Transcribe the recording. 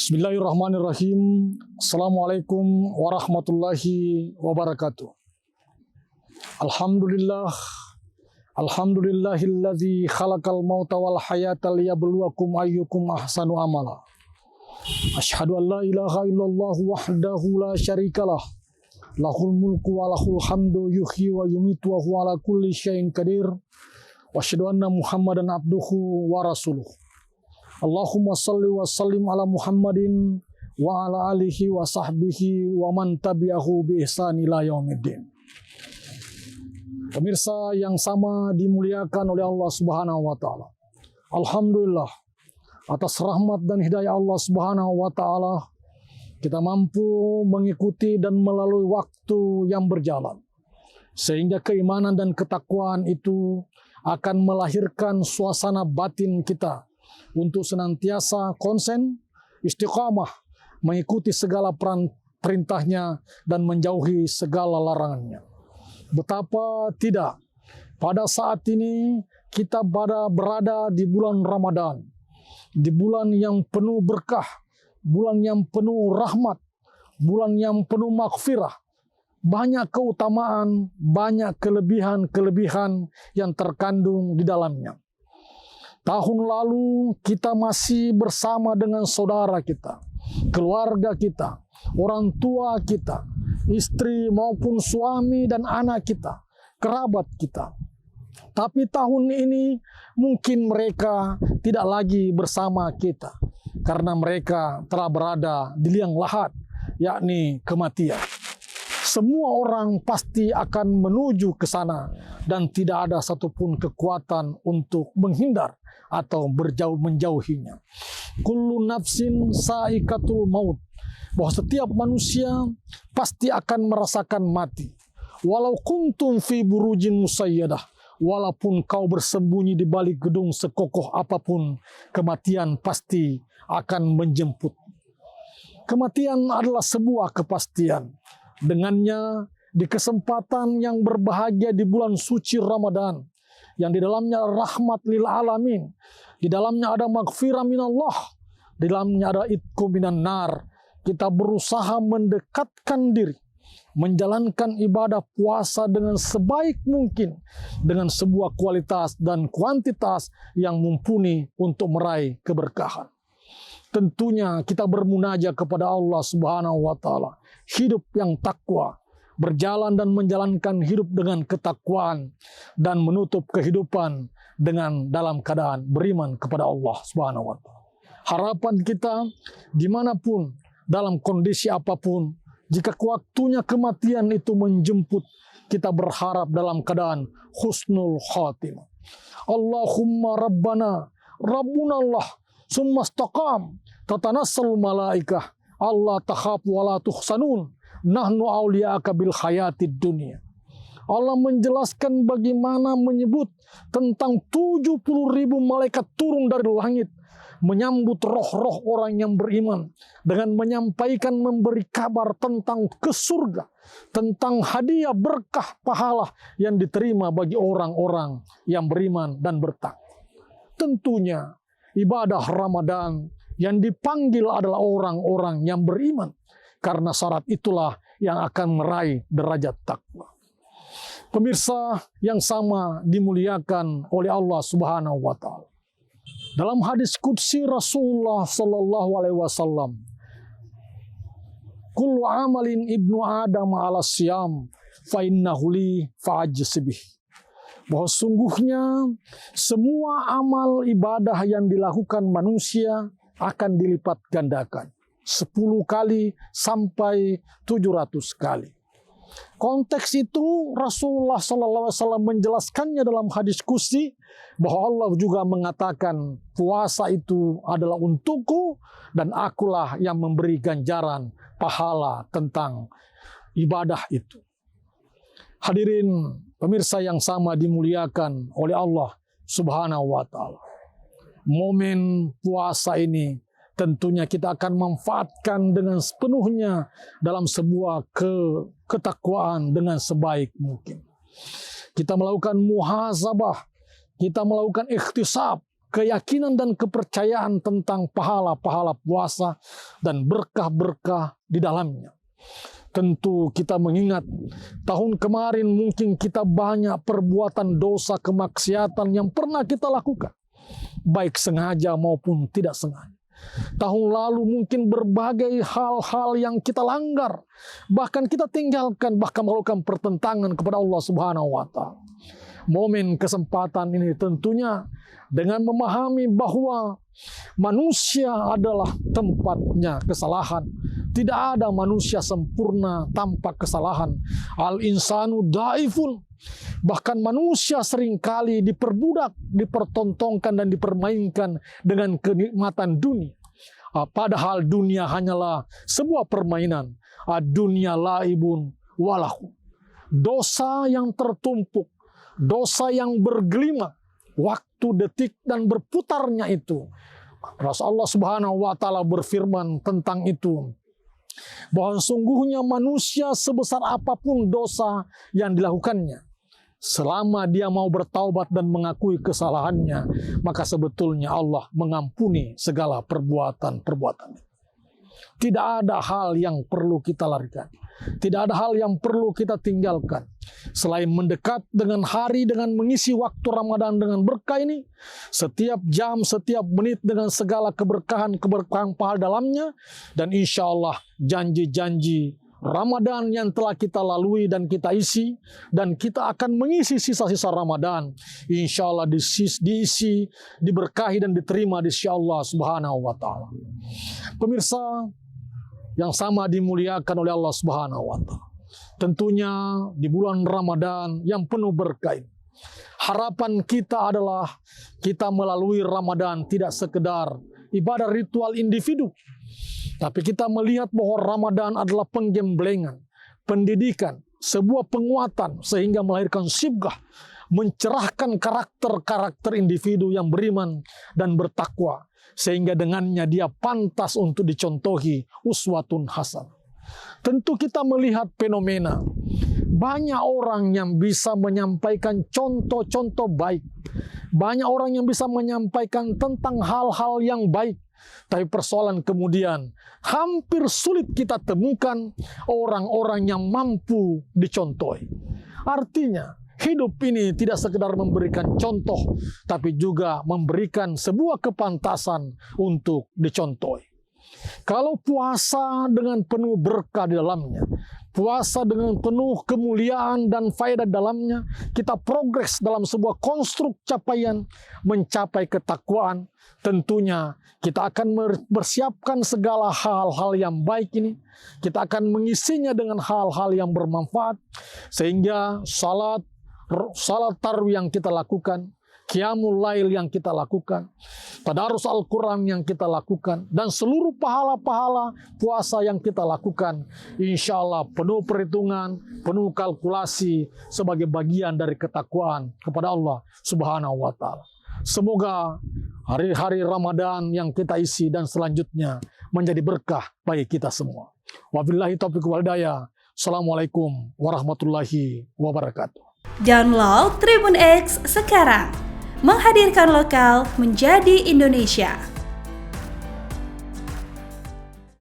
Bismillahirrahmanirrahim. Assalamualaikum warahmatullahi wabarakatuh. Alhamdulillah. Alhamdulillahilladzi khalaqal mauta wal hayata liyabluwakum ayyukum ahsanu amala. Asyhadu an la ilaha illallah wahdahu la syarikalah. Lahul mulku wa lahul hamdu yuhyi wa yumitu wa huwa ala kulli syai'in qadir. Wa asyhadu anna Muhammadan abduhu wa rasuluh. Allahumma salli wa sallim ala Muhammadin wa ala alihi wa sahbihi wa man tabi'ahu bi ihsan ila yaumiddin. Pemirsa yang sama dimuliakan oleh Allah Subhanahu wa taala. Alhamdulillah atas rahmat dan hidayah Allah Subhanahu wa taala kita mampu mengikuti dan melalui waktu yang berjalan. Sehingga keimanan dan ketakwaan itu akan melahirkan suasana batin kita untuk senantiasa konsen, istiqamah, mengikuti segala perintahnya dan menjauhi segala larangannya. Betapa tidak, pada saat ini kita berada di bulan Ramadan, di bulan yang penuh berkah, bulan yang penuh rahmat, bulan yang penuh maghfirah. Banyak keutamaan, banyak kelebihan-kelebihan yang terkandung di dalamnya. Tahun lalu kita masih bersama dengan saudara kita, keluarga kita, orang tua kita, istri maupun suami dan anak kita, kerabat kita. Tapi tahun ini mungkin mereka tidak lagi bersama kita karena mereka telah berada di liang lahat, yakni kematian. Semua orang pasti akan menuju ke sana dan tidak ada satupun kekuatan untuk menghindar atau menjauhinya. Kullu nafsin saikatul maut. Bahwa setiap manusia pasti akan merasakan mati. Walau kuntum fi burujin musayyadah. Walaupun kau bersembunyi di balik gedung sekokoh apapun, kematian pasti akan menjemput. Kematian adalah sebuah kepastian. Dengannya di kesempatan yang berbahagia di bulan suci Ramadan, yang di dalamnya rahmat lil alamin, di dalamnya ada maghfirah minallah, di dalamnya ada itqu minan nar. Kita berusaha mendekatkan diri, menjalankan ibadah puasa dengan sebaik mungkin, dengan sebuah kualitas dan kuantitas yang mumpuni untuk meraih keberkahan. Tentunya kita bermunajat kepada Allah Subhanahu wa taala, hidup yang takwa, berjalan dan menjalankan hidup dengan ketakwaan, dan menutup kehidupan dengan dalam keadaan beriman kepada Allah Subhanahu wa taala. Harapan kita dimanapun, dalam kondisi apapun, jika waktunya kematian itu menjemput, kita berharap dalam keadaan husnul khatimah. Allahumma rabbana, rabbunallah, summa istaqam, tatanassal malaikah, Allah takhaf wa la tuhsanun, nahnu awliya'aka bil hayatid dunia. Allah menjelaskan bagaimana menyebut tentang 70.000 malaikat turun dari langit, menyambut roh-roh orang yang beriman, dengan menyampaikan, memberi kabar tentang ke surga, tentang hadiah berkah pahala yang diterima bagi orang-orang yang beriman dan bertakwa. Tentunya ibadah Ramadan yang dipanggil adalah orang-orang yang beriman, karena syarat itulah yang akan meraih derajat takwa. Pemirsa yang sama dimuliakan oleh Allah Subhanahu wa taala. Dalam hadis qudsi Rasulullah sallallahu alaihi wasallam, kullu amalin ibnu adam ala siyam fa innahu li fa'ajsibih. Bahwa sungguhnya semua amal ibadah yang dilakukan manusia akan dilipat gandakan 10 kali sampai 700 kali. Konteks itu Rasulullah SAW menjelaskannya dalam hadis qudsi bahwa Allah juga mengatakan puasa itu adalah untukku dan akulah yang memberi ganjaran pahala tentang ibadah itu. Hadirin pemirsa yang sama dimuliakan oleh Allah Subhanahu wa taala. Momen puasa ini tentunya kita akan manfaatkan dengan sepenuhnya dalam sebuah ketakwaan dengan sebaik mungkin. Kita melakukan muhasabah, kita melakukan ikhtisab, keyakinan dan kepercayaan tentang pahala-pahala puasa dan berkah-berkah di dalamnya. Tentu kita mengingat tahun kemarin mungkin kita banyak perbuatan dosa kemaksiatan yang pernah kita lakukan, baik sengaja maupun tidak sengaja. Tahun lalu mungkin berbagai hal-hal yang kita langgar, bahkan kita tinggalkan, bahkan melakukan pertentangan kepada Allah Subhanahu wa Ta'ala. Momen kesempatan ini tentunya dengan memahami bahwa manusia adalah tempatnya kesalahan. Tidak ada manusia sempurna tanpa kesalahan. Al-insanu daifun. Bahkan manusia seringkali diperbudak, dipertontonkan dan dipermainkan dengan kenikmatan dunia. Padahal dunia hanyalah sebuah permainan. Dunia laibun walahu. Dosa yang tertumpuk, dosa yang bergelima, waktu, detik, dan berputarnya itu. Rasulullah Subhanahu wa Ta'ala berfirman tentang itu, bahwa sungguhnya manusia sebesar apapun dosa yang dilakukannya, selama dia mau bertaubat dan mengakui kesalahannya, maka sebetulnya Allah mengampuni segala perbuatan-perbuatan. Tidak ada hal yang perlu kita larikan. Tidak ada hal yang perlu kita tinggalkan. Selain mendekat dengan hari dengan mengisi waktu Ramadan dengan berkah ini, setiap jam, setiap menit dengan segala keberkahan pahala dalamnya, dan insya Allah janji-janji Ramadan yang telah kita lalui dan kita isi, dan kita akan mengisi sisa-sisa Ramadan, insya Allah diisi, diberkahi dan diterima di sisi Allah Subhanahu wa Ta'ala. Pemirsa yang sama dimuliakan oleh Allah Subhanahu wa Ta'ala, tentunya di bulan Ramadan yang penuh berkah, harapan kita adalah kita melalui Ramadan tidak sekedar ibadah ritual individu, tapi kita melihat bahwa Ramadan adalah penggemblengan, pendidikan, sebuah penguatan sehingga melahirkan sibgah, mencerahkan karakter-karakter individu yang beriman dan bertakwa, sehingga dengannya dia pantas untuk dicontohi uswatun hasan. Tentu kita melihat fenomena banyak orang yang bisa menyampaikan contoh-contoh baik, banyak orang yang bisa menyampaikan tentang hal-hal yang baik, tapi persoalan kemudian hampir sulit kita temukan orang-orang yang mampu dicontohi. Artinya hidup ini tidak sekedar memberikan contoh, tapi juga memberikan sebuah kepantasan untuk dicontohi. Kalau puasa dengan penuh berkah di dalamnya, puasa dengan penuh kemuliaan dan faedah dalamnya, kita progres dalam sebuah konstruk capaian mencapai ketakwaan, tentunya kita akan mempersiapkan segala hal-hal yang baik ini. Kita akan mengisinya dengan hal-hal yang bermanfaat, sehingga salat tarawih yang kita lakukan, qiyamul lail yang kita lakukan, tadarus Al-Quran yang kita lakukan, dan seluruh pahala-pahala puasa yang kita lakukan, insya Allah penuh perhitungan, penuh kalkulasi sebagai bagian dari ketakwaan kepada Allah Subhanahu wa Ta'ala. Semoga hari-hari Ramadan yang kita isi dan selanjutnya menjadi berkah bagi kita semua. Wabillahi taufiq wal hidayah. Assalamualaikum warahmatullahi wabarakatuh. Download Tribun X sekarang, menghadirkan lokal menjadi Indonesia.